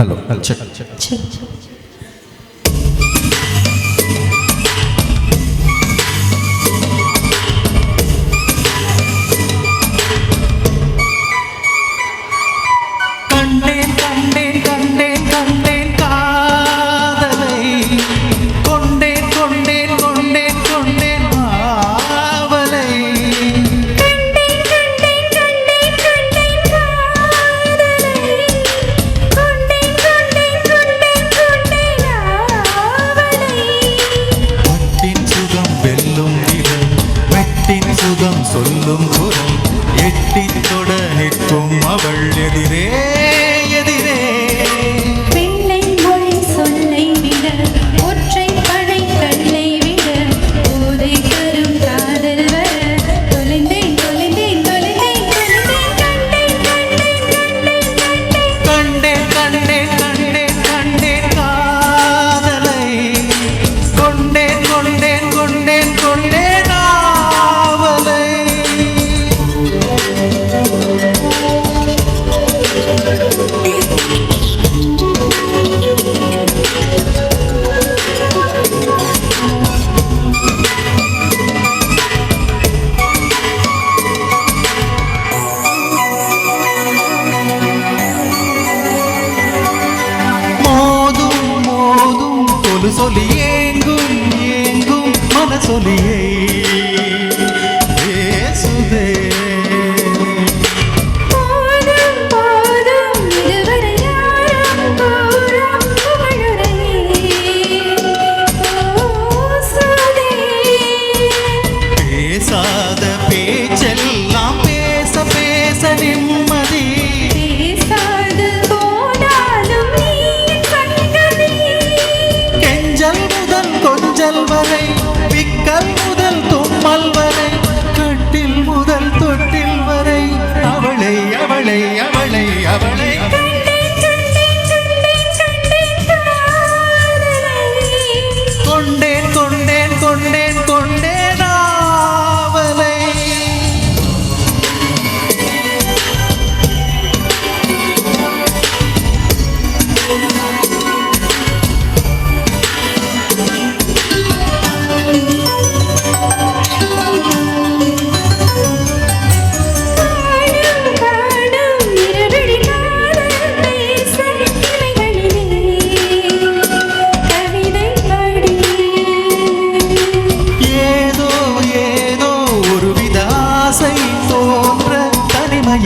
Hello check check. சுகம் சொல்லும் குரல் எட்டி தொட நிற்கும் அவள் எதிரே எதிரே. பெண்ணை மொழி சொல்லை விட ஒற்றை படை கல்லை விட போதை தரும் காதல் வர தொலைந்தேன் தொலைந்தேன் தொலைந்தேன் கண்டேன் கண்டேன் கண்டேன் கண்டேன் காதலை கொண்டேன் கொண்டேன் கொண்டேன் கொண்டேன். சொல்லி ஏங்கும் ஏங்கும் மனசொலியை பேசுதே. பேசாத பேச்செல்லாம் பேச பேச நிம்மதி. கொஞ்சல் வரை விக்கல் முதல் தும்மல் வரை கட்டில் முதல் தொட்டில் வரை அவளை அவளை அவளை அவளை கொண்டேன் கொண்டேன் கொண்டேன் கொண்டேன் அவளை.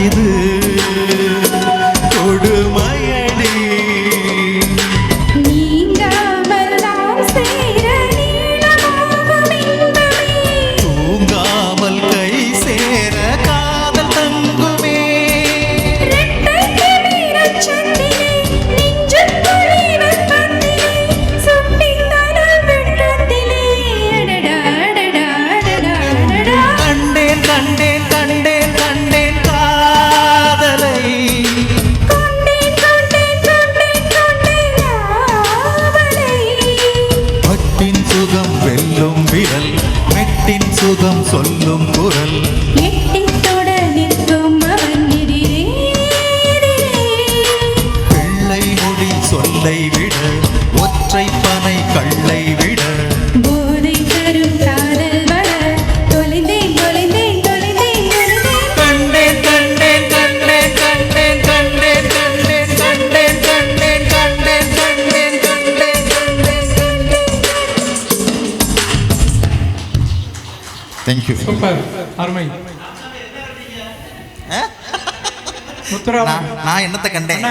இது கொடுமையடி தூங்காமல் கை சேர காதல் தங்குமே. கண்டேன் கண்டேன் கண்டேன் கண்டேன் சுகம் வெல்லும் விரல் மெட்டின் சுகம் சொல்லும் குரல் எட்டித்தொட நிற்கும் அவன் எதிரே. பிள்ளை மொழி சொல்லை விட ஒற்றை பனை கல்லை விட போதை தரும் காதல் வர தொலைந்தேன் தொலைந்தேன் தொலைந்தேன் கண்டேன் கண்டேன் கண்டேன் கண்டேன் கண்டேன் கண்டேன் கண்டேன் கண்டேன் கண்டேன் கண்டேன் கண்டேன். தேங்க்யூ. சூப்பர், அருமை. நான் என்னத்தை கண்டேன்?